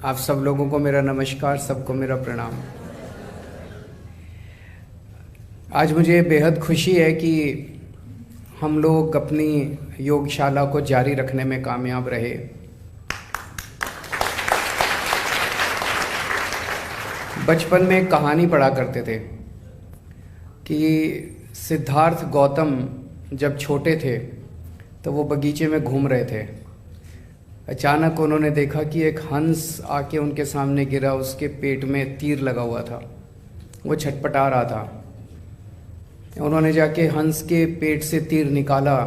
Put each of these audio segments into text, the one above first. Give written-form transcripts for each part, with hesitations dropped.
आप सब लोगों को मेरा नमस्कार, सबको मेरा प्रणाम। आज मुझे बेहद खुशी है कि हम लोग अपनी योगशाला को जारी रखने में कामयाब रहे। बचपन में एक कहानी पढ़ा करते थे कि सिद्धार्थ गौतम जब छोटे थे तो वो बगीचे में घूम रहे थे। अचानक उन्होंने देखा कि एक हंस आके उनके सामने गिरा, उसके पेट में तीर लगा हुआ था, वो छटपटा रहा था। उन्होंने जाके हंस के पेट से तीर निकाला,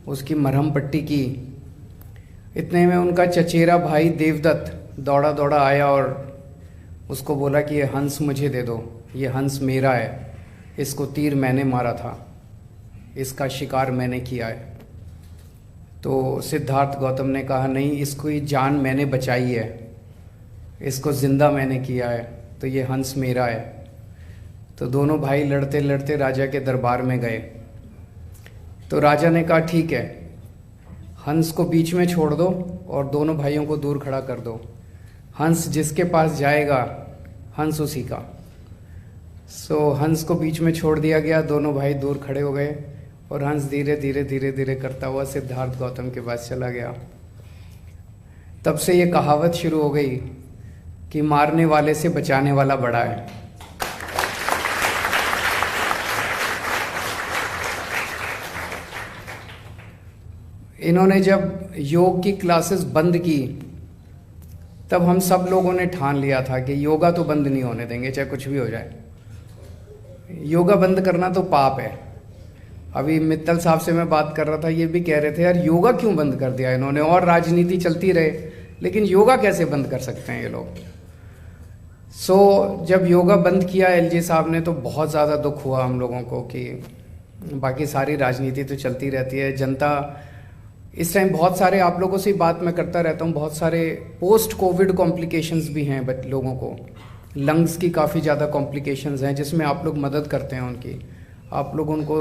उसकी मरहम पट्टी की। इतने में उनका चचेरा भाई देवदत्त दौड़ा दौड़ा आया और उसको बोला कि ये हंस मुझे दे दो, ये हंस मेरा है, इसको तीर मैंने मारा था, इसका शिकार मैंने किया है। तो सिद्धार्थ गौतम ने कहा नहीं, इसको ये जान मैंने बचाई है, इसको ज़िंदा मैंने किया है, तो ये हंस मेरा है। तो दोनों भाई लड़ते लड़ते राजा के दरबार में गए। तो राजा ने कहा ठीक है, हंस को बीच में छोड़ दो और दोनों भाइयों को दूर खड़ा कर दो। हंस जिसके पास जाएगा, हंस उसी का। सो हंस को बीच में छोड़ दिया गया, दोनों भाई दूर खड़े हो गए और हंस धीरे धीरे धीरे धीरे करता हुआ सिद्धार्थ गौतम के पास चला गया। तब से ये कहावत शुरू हो गई कि मारने वाले से बचाने वाला बड़ा है। इन्होंने जब योग की क्लासेस बंद की तब हम सब लोगों ने ठान लिया था कि योगा तो बंद नहीं होने देंगे, चाहे कुछ भी हो जाए। योगा बंद करना तो पाप है। अभी मित्तल साहब से मैं बात कर रहा था, ये भी कह रहे थे यार योगा क्यों बंद कर दिया इन्होंने, और राजनीति चलती रहे, लेकिन योगा कैसे बंद कर सकते हैं ये लोग। जब योगा बंद किया एलजी साहब ने तो बहुत ज़्यादा दुख हुआ हम लोगों को कि बाकी सारी राजनीति तो चलती रहती है। जनता इस टाइम बहुत सारे, आप लोगों से बात मैं करता रहता हूँ, बहुत सारे पोस्ट कोविड कॉम्प्लिकेशंस भी हैं लोगों को। लंग्स की काफ़ी ज़्यादा कॉम्प्लिकेशंस हैं जिसमें आप लोग मदद करते हैं उनकी, आप लोग उनको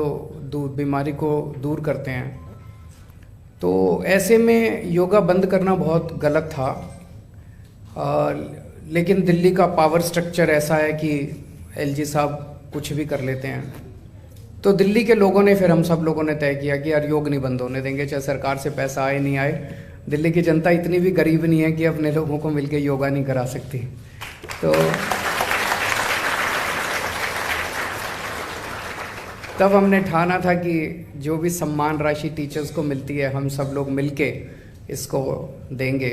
बीमारी को दूर करते हैं। तो ऐसे में योगा बंद करना बहुत गलत था। लेकिन दिल्ली का पावर स्ट्रक्चर ऐसा है कि एलजी साहब कुछ भी कर लेते हैं। तो दिल्ली के लोगों ने, फिर हम सब लोगों ने तय किया कि यार योग नहीं बंद होने देंगे, चाहे सरकार से पैसा आए नहीं आए। दिल्ली की जनता इतनी भी गरीब नहीं है कि अपने लोगों को मिलकर योगा नहीं करा सकती। तो तब हमने ठाना था कि जो भी सम्मान राशि टीचर्स को मिलती है हम सब लोग मिलके इसको देंगे।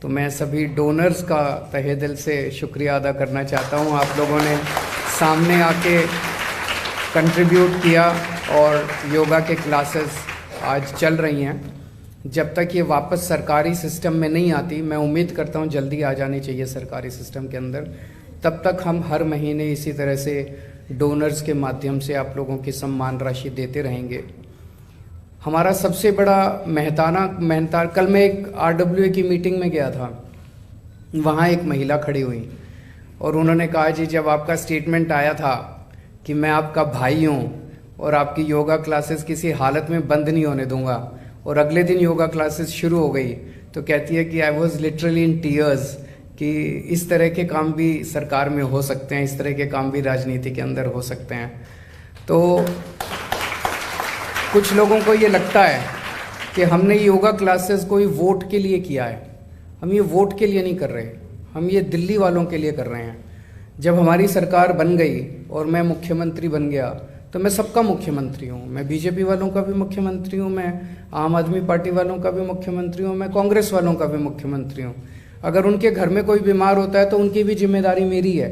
तो मैं सभी डोनर्स का तहे दिल से शुक्रिया अदा करना चाहता हूँ। आप लोगों ने सामने आके कंट्रीब्यूट किया और योगा के क्लासेस आज चल रही हैं। जब तक ये वापस सरकारी सिस्टम में नहीं आती, मैं उम्मीद करता हूँ जल्दी आ जानी चाहिए सरकारी सिस्टम के अंदर, तब तक हम हर महीने इसी तरह से डोनर्स के माध्यम से आप लोगों की सम्मान राशि देते रहेंगे। हमारा सबसे बड़ा मेहनतान, कल मैं एक RWA की मीटिंग में गया था, वहाँ एक महिला खड़ी हुई और उन्होंने कहा जी जब आपका स्टेटमेंट आया था कि मैं आपका भाई हूँ और आपकी योगा क्लासेस किसी हालत में बंद नहीं होने दूंगा, और अगले दिन योगा क्लासेस शुरू हो गई, तो कहती है कि I was literally in tears कि इस तरह के काम भी सरकार में हो सकते हैं, इस तरह के काम भी राजनीति के अंदर हो सकते हैं। तो कुछ लोगों को ये लगता है कि हमने योगा क्लासेस कोई वोट के लिए किया है। हम ये वोट के लिए नहीं कर रहे, हम ये दिल्ली वालों के लिए कर रहे हैं। जब हमारी सरकार बन गई और मैं मुख्यमंत्री बन गया तो मैं सबका मुख्यमंत्री हूँ। मैं बीजेपी वालों का भी मुख्यमंत्री हूँ, मैं आम आदमी पार्टी वालों का भी मुख्यमंत्री हूँ, मैं कांग्रेस वालों का भी मुख्यमंत्री हूँ। अगर उनके घर में कोई बीमार होता है तो उनकी भी जिम्मेदारी मेरी है।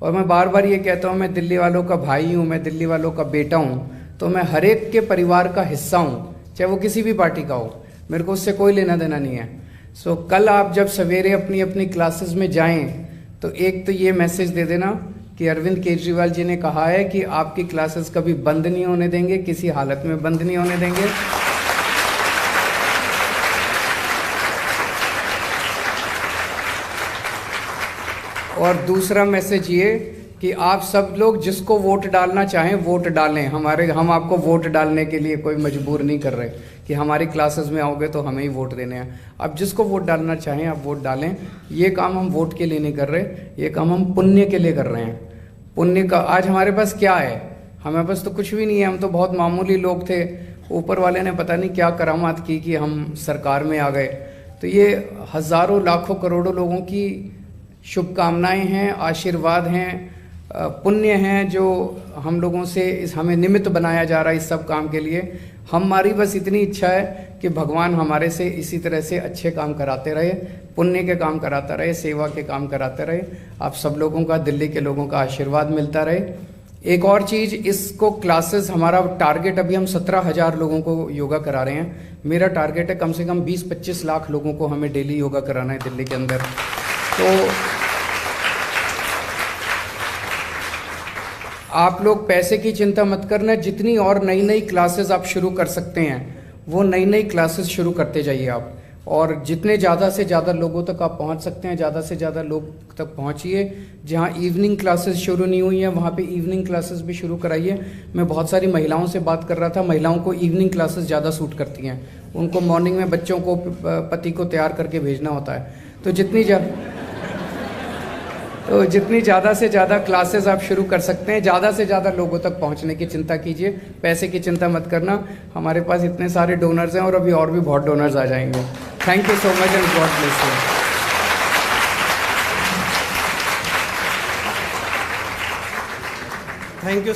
और मैं बार बार ये कहता हूँ मैं दिल्ली वालों का भाई हूँ, मैं दिल्ली वालों का बेटा हूँ, तो मैं हर एक के परिवार का हिस्सा हूँ, चाहे वो किसी भी पार्टी का हो, मेरे को उससे कोई लेना देना नहीं है। कल आप जब सवेरे अपनी अपनी क्लासेस में जाएं तो एक तो ये मैसेज दे देना कि अरविंद केजरीवाल जी ने कहा है कि आपकी क्लासेस कभी बंद नहीं होने देंगे, किसी हालत में बंद नहीं होने देंगे। और दूसरा मैसेज ये कि आप सब लोग जिसको वोट डालना चाहें वोट डालें, हम आपको वोट डालने के लिए कोई मजबूर नहीं कर रहे कि हमारी क्लासेस में आओगे तो हमें ही वोट देने हैं। अब जिसको वोट डालना चाहें आप वोट डालें। ये काम हम वोट के लिए नहीं कर रहे, ये काम हम पुण्य के लिए कर रहे हैं। पुण्य का आज हमारे पास क्या है? हमारे पास तो कुछ भी नहीं है, हम तो बहुत मामूली लोग थे। ऊपर वाले ने पता नहीं क्या करामात की कि हम सरकार में आ गए। तो ये हजारों लाखों करोड़ों लोगों की शुभकामनाएं हैं, आशीर्वाद हैं, पुण्य हैं जो हम लोगों से हमें निमित्त बनाया जा रहा है इस सब काम के लिए। हमारी बस इतनी इच्छा है कि भगवान हमारे से इसी तरह से अच्छे काम कराते रहे, पुण्य के काम कराता रहे, सेवा के काम कराते रहे। आप सब लोगों का, दिल्ली के लोगों का आशीर्वाद मिलता रहे। एक और चीज़, इसको क्लासेस, हमारा टारगेट अभी हम 17,000 लोगों को योगा करा रहे हैं। मेरा टारगेट है कम से कम 20-25 लाख लोगों को हमें डेली योगा कराना है दिल्ली के अंदर। तो आप लोग पैसे की चिंता मत करना, जितनी और नई नई क्लासेस आप शुरू कर सकते हैं वो नई नई क्लासेस शुरू करते जाइए आप। और जितने ज़्यादा से ज़्यादा लोगों तक आप पहुंच सकते हैं, ज़्यादा से ज़्यादा लोग तक पहुंचिए। जहां इवनिंग क्लासेस शुरू नहीं हुई हैं वहां पे इवनिंग क्लासेस भी शुरू कराइए। मैं बहुत सारी महिलाओं से बात कर रहा था, महिलाओं को इवनिंग क्लासेस ज़्यादा सूट करती हैं। उनको मॉर्निंग में बच्चों को, पति को तैयार करके भेजना होता है। तो जितनी ज़्यादा से ज़्यादा क्लासेस आप शुरू कर सकते हैं, ज़्यादा से ज़्यादा लोगों तक पहुंचने की चिंता कीजिए। पैसे की चिंता मत करना, हमारे पास इतने सारे डोनर्स हैं और अभी और भी बहुत डोनर्स आ जाएंगे। Thank you so much and God bless you. Thank you.